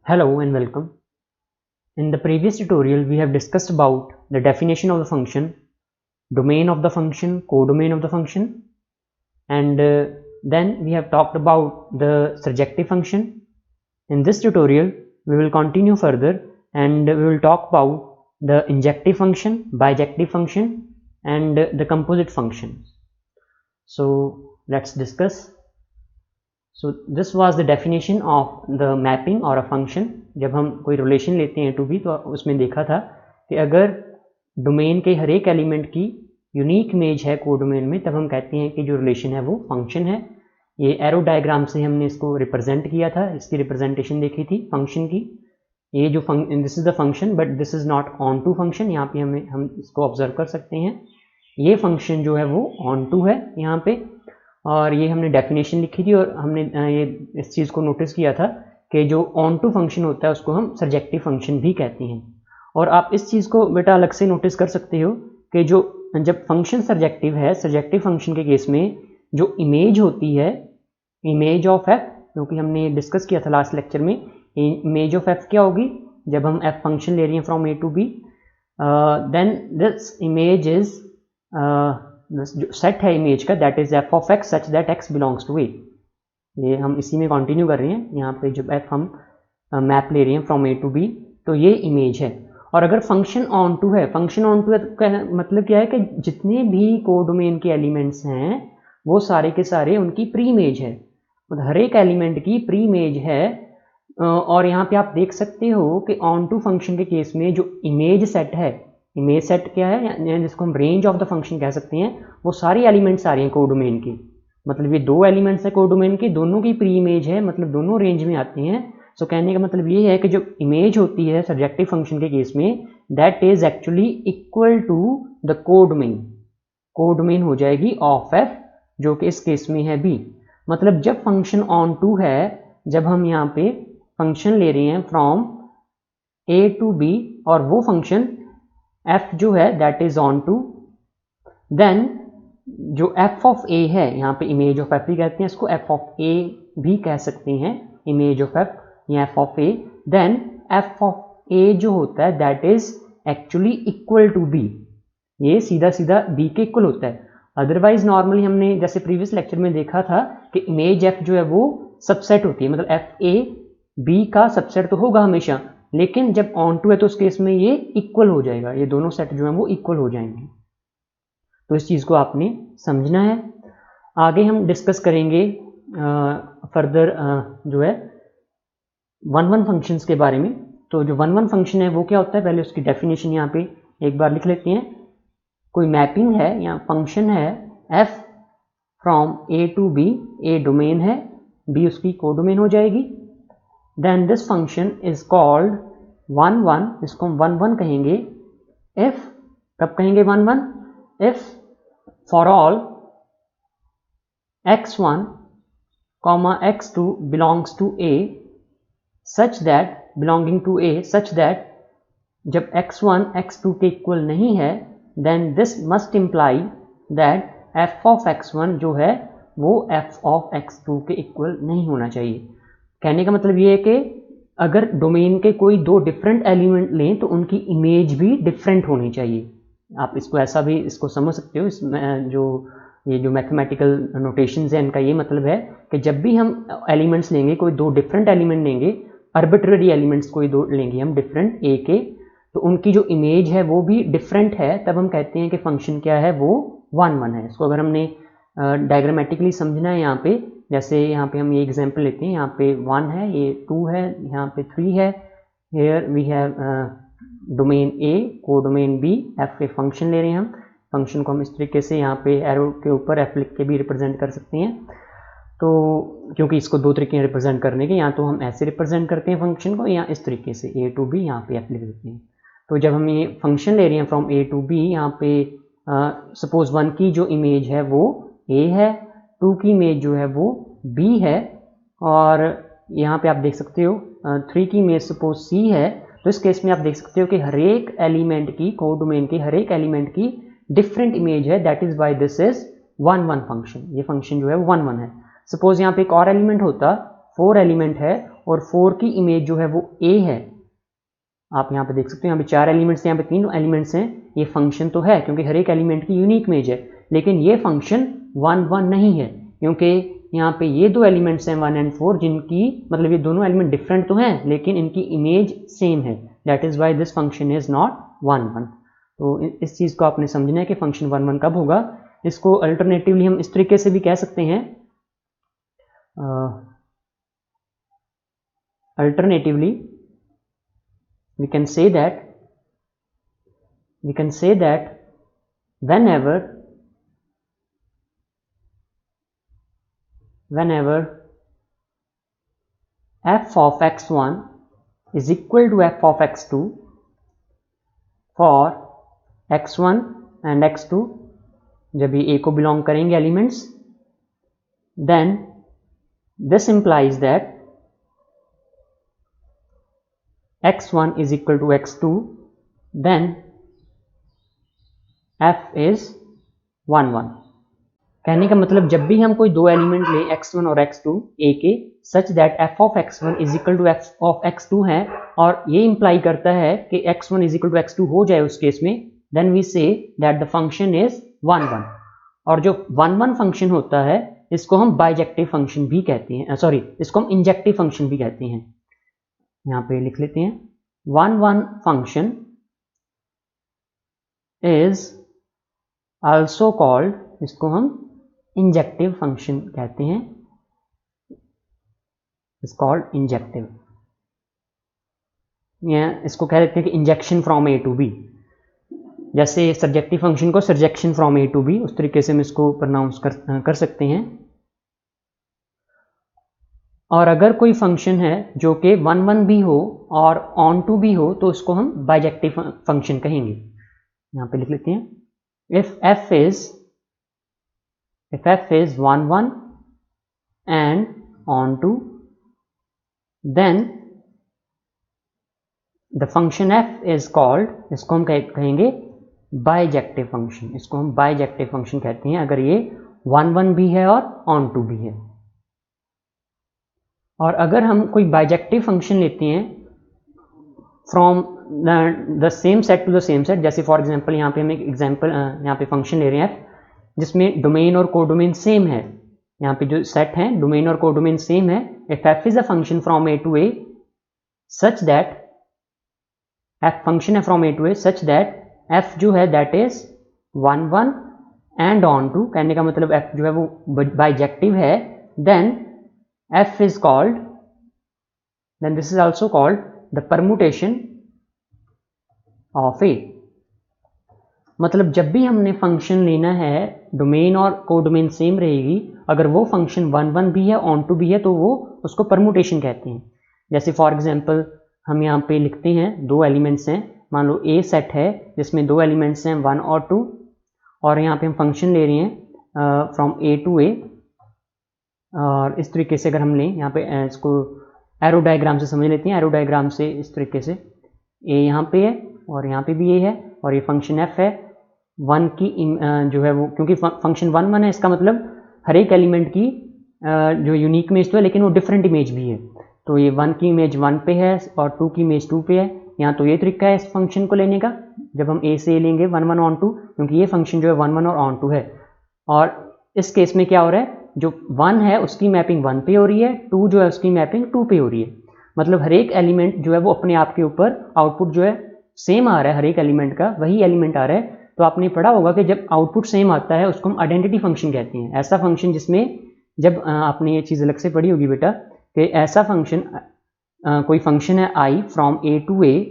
Hello and welcome. In the previous tutorial, we have discussed about the definition of the function, domain of the function, codomain of the function, and then we have talked about the surjective function. In this tutorial, we will continue further and we will talk about the injective function, bijective function, and the composite functions. So let's discuss. So this was the definition of the mapping or a function. जब हम कोई relation लेते हैं to be तो उसमें देखा था कि अगर डोमेन के हर एक एलिमेंट की यूनिक इमेज है कोडोमेन में, तब हम कहते हैं कि जो रिलेशन है वो फंक्शन है। ये एरो डायग्राम से हमने इसको रिप्रेजेंट किया था, इसकी रिप्रेजेंटेशन देखी थी फंक्शन की। ये जो this is the function but this is not onto function, यहाँ पे हम इसको ऑब्जर्व कर सकते हैं। ये फंक्शन जो है वो ऑन टू है यहाँ पे, और ये हमने डेफिनेशन लिखी थी और हमने ये इस चीज़ को नोटिस किया था कि जो ऑन टू फंक्शन होता है उसको हम सर्जेक्टिव फंक्शन भी कहते हैं। और आप इस चीज़ को बेटा अलग से नोटिस कर सकते हो कि जो जब फंक्शन सर्जेक्टिव है, सर्जेक्टिव फंक्शन के केस में जो इमेज होती है, इमेज ऑफ एफ, क्योंकि हमने डिस्कस किया था लास्ट लेक्चर में, इमेज ऑफ एफ क्या होगी जब हम एफ फंक्शन ले रहे हैं from A to B, then this image is जो सेट है इमेज का, that is F of X such that X belongs to A. ये हम इसी में कंटिन्यू कर रहे हैं। यहाँ पे जब एफ हम मैप ले रहे हैं फ्रॉम ए टू बी तो ये इमेज है। और अगर फंक्शन ऑन टू है, फंक्शन ऑन टू है तो मतलब क्या है कि जितने भी कोडोमेन के एलिमेंट्स हैं वो सारे के सारे उनकी प्री इमेज है, मतलब हर एक एलिमेंट की प्री इमेज है। और यहाँ पे आप देख सकते हो कि ऑन टू फंक्शन के केस में जो इमेज सेट है, इमेज सेट क्या है जिसको हम रेंज ऑफ द फंक्शन कह सकते हैं, वो सारे एलिमेंट्स आ रहे हैं कोडोमेन के। मतलब ये दो एलिमेंट्स है कोडोमेन के, दोनों की प्री इमेज है, मतलब दोनों रेंज में आते हैं। सो कहने का मतलब ये है कि जो इमेज होती है सर्जेक्टिव फंक्शन के केस में, that is actually equal to the codomain. Codomain हो जाएगी ऑफ एफ, जो कि इस केस में है बी। मतलब जब फंक्शन ऑन टू है, जब हम यहाँ पे फंक्शन ले रहे हैं फ्रॉम ए टू बी और वो फंक्शन f जो है that is onto, then जो f ऑफ a है, यहाँ पे इमेज ऑफ f भी कहते हैं इसको, f ऑफ a भी कह सकते हैं, इमेज ऑफ f या f of a, then f of a जो होता है that is actually equal to b। ये सीधा सीधा b के इक्वल होता है। अदरवाइज नॉर्मली हमने जैसे प्रीवियस लेक्चर में देखा था कि इमेज f जो है वो सबसेट होती है, मतलब f a b का सबसेट तो होगा हमेशा, लेकिन जब ऑन टू है तो उस केस में ये इक्वल हो जाएगा, ये दोनों सेट जो है वो इक्वल हो जाएंगे। तो इस चीज़ को आपने समझना है। आगे हम डिस्कस करेंगे फर्दर जो है वन वन फंक्शंस के बारे में। तो जो वन वन फंक्शन है वो क्या होता है, पहले उसकी डेफिनेशन यहाँ पे एक बार लिख लेते हैं। कोई मैपिंग है या फंक्शन है f from a to b, a domain है, b उसकी कोडोमेन हो जाएगी। Then this function is called one one, इसको हम वन वन कहेंगे। इफ, कब कहेंगे one one, if for all x1 x2 belongs to a such that, belonging to a such that जब x1 x2 के इक्वल नहीं है, then this must imply that f of x1 जो है वो f ऑफ x2 के इक्वल नहीं होना चाहिए। कहने का मतलब ये है कि अगर डोमेन के कोई दो डिफरेंट एलिमेंट लें तो उनकी इमेज भी डिफरेंट होनी चाहिए। आप इसको ऐसा भी इसको समझ सकते हो, इसमें जो मैथमेटिकल नोटेशंस हैं इनका ये मतलब है कि जब भी हम एलिमेंट्स लेंगे, कोई दो डिफरेंट एलिमेंट लेंगे, आर्बिट्ररी एलिमेंट्स कोई दो लेंगे हम डिफरेंट ए के, तो उनकी जो इमेज है वो भी डिफरेंट है, तब हम कहते हैं कि फंक्शन क्या है वो वन वन है। इसको अगर हमने डायग्रामेटिकली समझना है यहाँ पे, जैसे यहाँ पे हम ये एग्जांपल लेते हैं, यहाँ पे 1 है, ये 2 है, यहाँ पे 3 है। Here we have domain A, codomain B, f के फंक्शन ले रहे हैं हम। फंक्शन को हम इस तरीके से यहाँ पे एरो के ऊपर f लिख के भी रिप्रेजेंट कर सकते हैं। तो क्योंकि इसको दो तरीके हैं रिप्रेजेंट करने के, या तो हम ऐसे रिप्रेजेंट करते हैं फंक्शन को, या इस तरीके से A to B, यहाँ पे f लिख देते हैं। तो जब हम ये फंक्शन ले रहे हैं फ्रॉम A to B, यहाँ पे सपोज 1 की जो इमेज है वो A है, 2 की इमेज जो है वो B है, और यहाँ पे आप देख सकते हो 3 की इमेज सपोज C है। तो इस केस में आप देख सकते हो कि हर एक एलिमेंट की, कोडोमेन के हर एक एलिमेंट की डिफरेंट इमेज है, that is why this is one one function. ये फंक्शन जो है वन वन है। सपोज यहाँ पे एक और एलिमेंट होता, 4 एलिमेंट है और 4 की इमेज जो है वो A है, आप यहाँ पे देख सकते हो, यहाँ पे 4 एलिमेंट्स, यहाँ पे 3 एलिमेंट्स हैं, ये फंक्शन तो है क्योंकि हर एक एलिमेंट की यूनिक इमेज है, लेकिन ये फंक्शन 1 1 नहीं है क्योंकि यहाँ पे ये 2 एलिमेंट्स हैं 1 and 4 जिनकी मतलब ये दोनों एलिमेंट डिफरेंट तो हैं लेकिन इनकी इमेज सेम है, that is why this function is not 1 1। तो इस चीज़ को आपने समझना है कि फंक्शन 1 1 कब होगा। इसको अल्टरनेटिवली हम इस तरीके से भी कह सकते हैं, alternatively we can say that whenever f of x1 is equal to f of x2 for x1 and x2, जब ये A को बिलोंग करेंगे elements, then this implies that x1 is equal to x2, then f is 1 1। कहने का मतलब जब भी हम कोई दो एलिमेंट लें x1 और x2 A के, सच that f of x1 is equal to f of x2 है और ये इंप्लाई करता है कि x1 is equal to x2 हो जाए उस केस में, then we say that the function is 1 1। और जो 1 1 फंक्शन होता है इसको हम बाइजेक्टिव फंक्शन भी कहते हैं, सॉरी इसको हम इंजेक्टिव फंक्शन भी कहते हैं। यहाँ पे लिख लेते हैं 1 1 फंक्शन इज आल्सो कॉल्ड, इसको हम इंजेक्टिव फंक्शन कहते हैं, इज कॉल्ड इंजेक्टिव, इसको कह देते हैं कि injection from A to B, जैसे सब्जेक्टिव फंक्शन को surjection from A to B, उस तरीके से हम इसको प्रोनाउंस कर सकते हैं। और अगर कोई फंक्शन है जो कि 1 1 भी हो और ऑन टू भी हो तो उसको हम बाइजेक्टिव फंक्शन कहेंगे। यहाँ पे लिख लेते हैं if f is 1 1 and on to, then the function f is called, इसको हम कहेंगे बाइजेक्टिव फंक्शन, इसको हम बाइजेक्टिव फंक्शन कहते हैं अगर ये 1 1 भी है और ऑन टू भी है। और अगर हम कोई बाइजेक्टिव फंक्शन लेते हैं from the same set to the same set, जैसे फॉर एग्जांपल यहाँ पे हम एक एग्जांपल यहाँ पे फंक्शन ले रहे हैं f जिसमें डोमेन और कोडोमेन सेम है, यहाँ पे जो सेट है डोमेन और कोडोमेन सेम है, if f is a function from a to a such that f function है from a to a such that f जो है that is 1 1 and onto, कहने का मतलब f जो है वो बाइजेक्टिव है, then f is called, then this is also called the permutation of a। मतलब जब भी हमने फंक्शन लेना है डोमेन और कोडोमेन सेम रहेगी, अगर वो फंक्शन 1 1 भी है ऑन टू भी है तो वो उसको परमुटेशन कहते हैं। जैसे फॉर एग्जांपल हम यहाँ पे लिखते हैं दो एलिमेंट्स हैं, मान लो A सेट है जिसमें दो एलिमेंट्स हैं 1 और 2, और यहाँ पे हम फंक्शन ले रहे हैं फ्रॉम A टू A, और इस तरीके से अगर हम लें यहाँ पे इसको एरो डायग्राम से समझ लेते हैं, एरो डायग्राम से इस तरीके से A यहाँ पे है और यहाँ पे भी A है और ये फंक्शन f है, 1 की जो है वो क्योंकि फंक्शन 1 1 है इसका मतलब हर एक एलिमेंट की जो यूनिक इमेज तो है लेकिन वो डिफरेंट इमेज भी है, तो ये 1 की इमेज 1 पे है और 2 की इमेज 2 पे है। यहाँ तो ये तरीका है इस फंक्शन को लेने का, जब हम A से A लेंगे 1 1 ऑन 2, क्योंकि ये फंक्शन जो है 1 1 और ऑन 2 है, और इस केस में क्या हो रहा है जो 1 है उसकी मैपिंग 1 पे हो रही है, 2 जो है उसकी मैपिंग 2 पे हो रही है, मतलब हर एक एलिमेंट जो है वो अपने आप के ऊपर आउटपुट जो है सेम आ रहा है, हर एक एलिमेंट का वही एलिमेंट आ रहा है। तो आपने पढ़ा होगा कि जब आउटपुट सेम आता है उसको हम आइडेंटिटी फंक्शन कहते हैं, ऐसा फंक्शन जिसमें जब आपने ये चीज़ अलग से पढ़ी होगी बेटा कि ऐसा फंक्शन कोई फंक्शन है i from a to a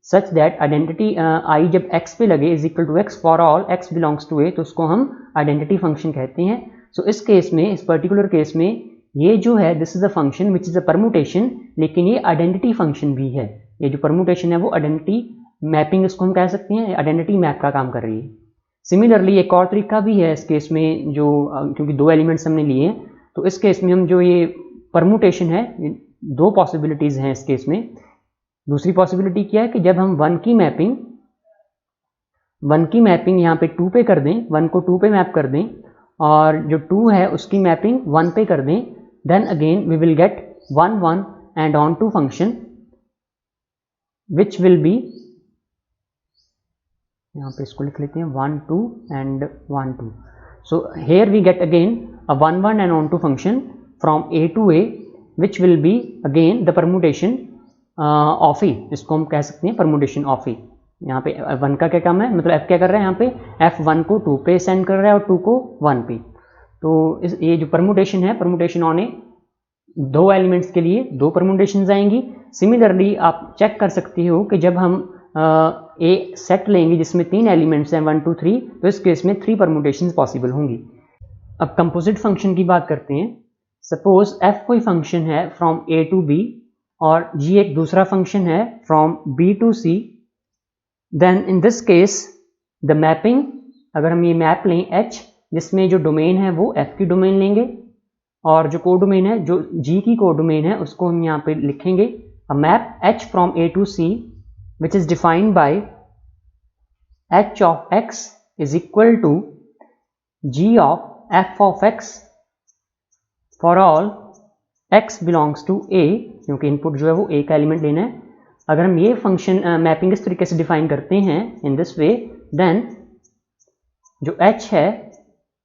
such that identity i जब x पे लगे is equal to x for all x belongs to a, तो उसको हम आइडेंटिटी फंक्शन कहते हैं। सो इस केस में, इस पर्टिकुलर केस में ये जो है this is a function which is a permutation, लेकिन ये आइडेंटिटी फंक्शन भी है, ये जो परमुटेशन है वो आइडेंटिटी मैपिंग इसको हम कह सकते हैं, आइडेंटिटी मैप का काम कर रही है। सिमिलरली एक और तरीका भी है इस केस में, जो क्योंकि दो एलिमेंट्स हमने लिए हैं तो इस केस में हम जो ये परमुटेशन है, दो पॉसिबिलिटीज़ हैं इस केस में। दूसरी पॉसिबिलिटी क्या है कि जब हम 1 की मैपिंग यहाँ पे 2 पे कर दें, 1 को 2 पे मैप कर दें और जो 2 है उसकी मैपिंग 1 पे कर दें, then again we will get 1 1 and onto function which will be, यहाँ पे इसको लिख लेते हैं 1 2 and 1 2. So here we get again a 1 1 and onto function from a to a which will be again the permutation of a. इसको हम कह सकते हैं permutation of a. यहाँ पे 1 का क्या काम है, मतलब f क्या कर रहा है, यहाँ पे f1 को 2 पे सेंड कर रहा है और 2 को 1 पे. तो ये जो परमुटेशन है, परमुटेशन ऑन ए, दो एलिमेंट्स के लिए दो परमुटेशंस आएंगी. सिमिलरली आप चेक कर सकते हो कि जब हम ए सेट लेंगे जिसमें 3 एलिमेंट्स हैं 1 2 3, तो इस केस में 3 परमुटेशंस पॉसिबल होंगी. अब कंपोजिट फंक्शन की बात करते हैं. सपोज f कोई फंक्शन है फ्रॉम a टू b और g एक दूसरा फंक्शन है from b to c. Then in this case the mapping, अगर हम ये मैप लें h, जिसमें जो डोमेन है वो f की डोमेन लेंगे और जो कोडोमेन है, जो g की कोडोमेन है, उसको हम यहाँ पे लिखेंगे a map h from a to c which is defined by h of x is equal to g of f of x for all x belongs to a, क्योंकि इनपुट जो है वो a का एलिमेंट लेना है. अगर हम ये फंक्शन मैपिंग इस तरीके से डिफाइन करते हैं इन दिस वे, देन जो h है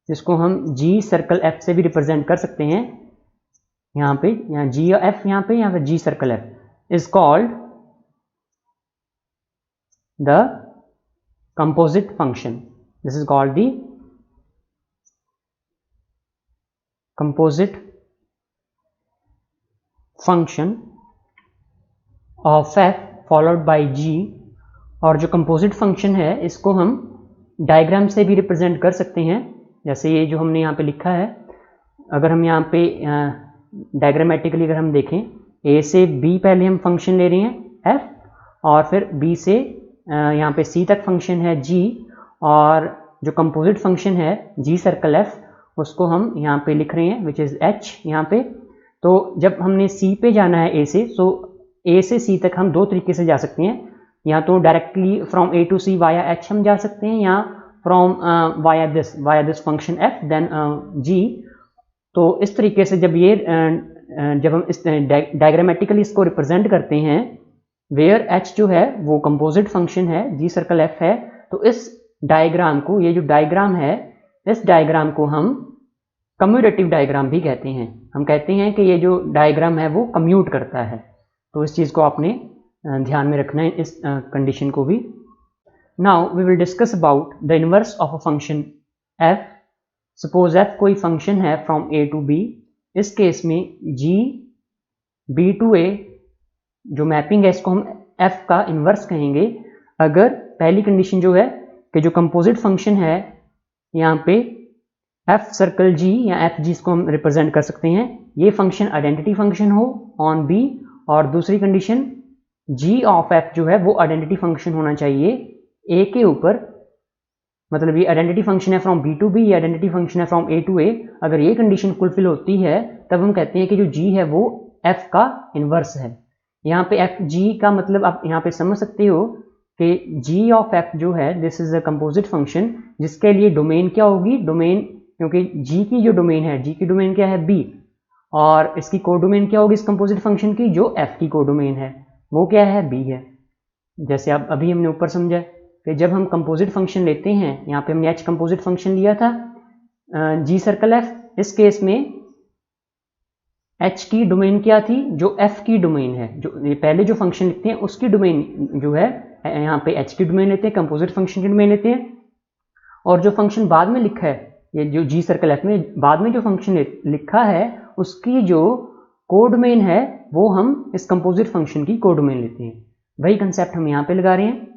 जिसको हम g सर्कल f से भी रिप्रेजेंट कर सकते हैं, यहाँ पे यहाँ g f, यहाँ पे g circle f is called the composite function. This is called the composite function of f followed by g. और जो composite function है इसको हम डायग्राम से भी रिप्रेजेंट कर सकते हैं, जैसे ये जो हमने यहाँ पे लिखा है. अगर हम यहाँ पे डायग्रामेटिकली अगर हम देखें, a से b पहले हम फंक्शन ले रहे हैं f, और फिर b से यहाँ पे c तक फंक्शन है g, और जो कंपोजिट फंक्शन है g सर्कल f उसको हम यहाँ पे लिख रहे हैं विच इज़ h यहाँ पे. तो जब हमने c पे जाना है a से, सो a से c तक हम दो तरीके से जा सकते हैं. या तो directly from a to c via h हम जा सकते हैं, या from via this function f then g. तो इस तरीके से जब हम इस डायग्रामेटिकली इसको रिप्रेजेंट करते हैं, वेयर h जो है वो कंपोजिट फंक्शन है, g सर्कल f है, तो इस डायग्राम को, ये जो डायग्राम है, इस डायग्राम को हम कम्यूटेटिव डायग्राम भी कहते हैं. हम कहते हैं कि ये जो डायग्राम है वो कम्यूट करता है. तो इस चीज़ को आपने ध्यान में रखना है, इस कंडीशन को भी. Now we will discuss about the inverse of a function f. Suppose f कोई फंक्शन है फ्रॉम a टू b. इस केस में g b टू a जो मैपिंग है इसको हम f का इन्वर्स कहेंगे. अगर पहली कंडीशन जो है कि जो कंपोजिट फंक्शन है यहाँ पे f सर्कल g या f g इसको हम रिप्रेजेंट कर सकते हैं, ये फंक्शन आइडेंटिटी फंक्शन हो ऑन b, और दूसरी कंडीशन g ऑफ f जो है वो आइडेंटिटी फंक्शन होना चाहिए a के ऊपर. मतलब ये आइडेंटिटी फंक्शन है फ्रॉम b टू b, ये आइडेंटिटी फंक्शन है फ्रॉम a टू a. अगर ये कंडीशन फुलफिल होती है तब हम कहते हैं कि जो g है वो f का इन्वर्स है. यहाँ पे एफ जी का मतलब आप यहाँ पे समझ सकते हो कि g ऑफ f जो है this is a composite function, जिसके लिए डोमेन क्या होगी, डोमेन, क्योंकि g की जो डोमेन है, g की डोमेन क्या है b, और इसकी कोडोमेन क्या होगी इस कंपोजिट फंक्शन की, जो f की कोडोमेन है वो क्या है, b है. जैसे अब अभी हमने ऊपर समझा कि जब हम कंपोजिट फंक्शन लेते हैं, यहाँ पे हमने h कंपोजिट फंक्शन लिया था g सर्कल f. इस केस में h की डोमेन क्या थी, जो f की डोमेन है. जो पहले जो फंक्शन लिखते हैं उसकी डोमेन जो है, यहाँ पे h की डोमेन लेते हैं, कंपोजिट फंक्शन की डोमेन लेते हैं. और जो फंक्शन बाद में लिखा है, ये जो g सर्कल f में बाद में जो फंक्शन लिखा है, उसकी जो कोडोमेन है वो हम इस कंपोजिट फंक्शन की कोडोमेन लेते हैं. वही कंसेप्ट हम यहाँ पे लगा रहे हैं.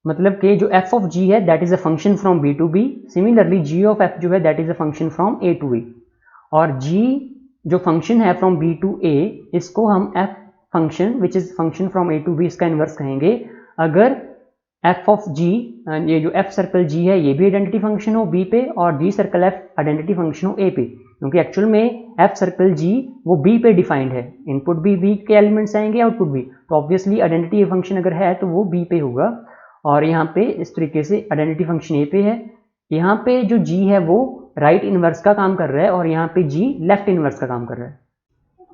मतलब कि जो f ऑफ g है that is a function from b to b. Similarly g of f जो है that is a function from a to a. और g जो फंक्शन है फ्रॉम b टू a, इसको हम f function which is function from a to b इसका inverse कहेंगे. अगर f ऑफ g, ये जो f सर्कल g है ये भी आइडेंटिटी फंक्शन हो b पे, और g circle f identity function हो a पे, क्योंकि एक्चुअल में f सर्कल g वो b पे डिफाइंड है. इनपुट भी b के एलिमेंट्स आएंगे, आउटपुट भी, तो ऑब्वियसली आइडेंटिटी फंक्शन अगर है तो वो b पे होगा. और यहाँ पे इस तरीके से आइडेंटिटी फंक्शन a पे है. यहाँ पे जो g है वो राइट इनवर्स का काम कर रहा है, और यहाँ पे g लेफ्ट इनवर्स का काम कर रहा है.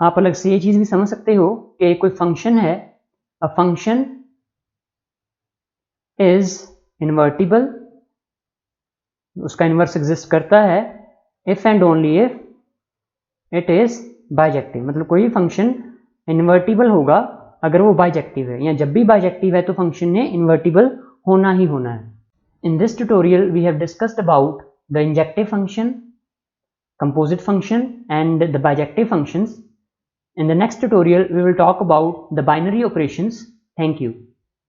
आप अलग से ये चीज़ भी समझ सकते हो कि कोई फंक्शन है, अ फंक्शन इज इन्वर्टिबल, उसका इन्वर्स एग्जिस्ट करता है if and only if it is bijective. मतलब कोई फंक्शन इन्वर्टिबल होगा अगर वो बाइजेक्टिव है, या जब भी बाइजेक्टिव है तो फंक्शन ने इन्वर्टिबल होना ही होना है। In this tutorial we have discussed about the injective function, composite function and the bijective functions. In the next tutorial we will talk about the binary operations. Thank you.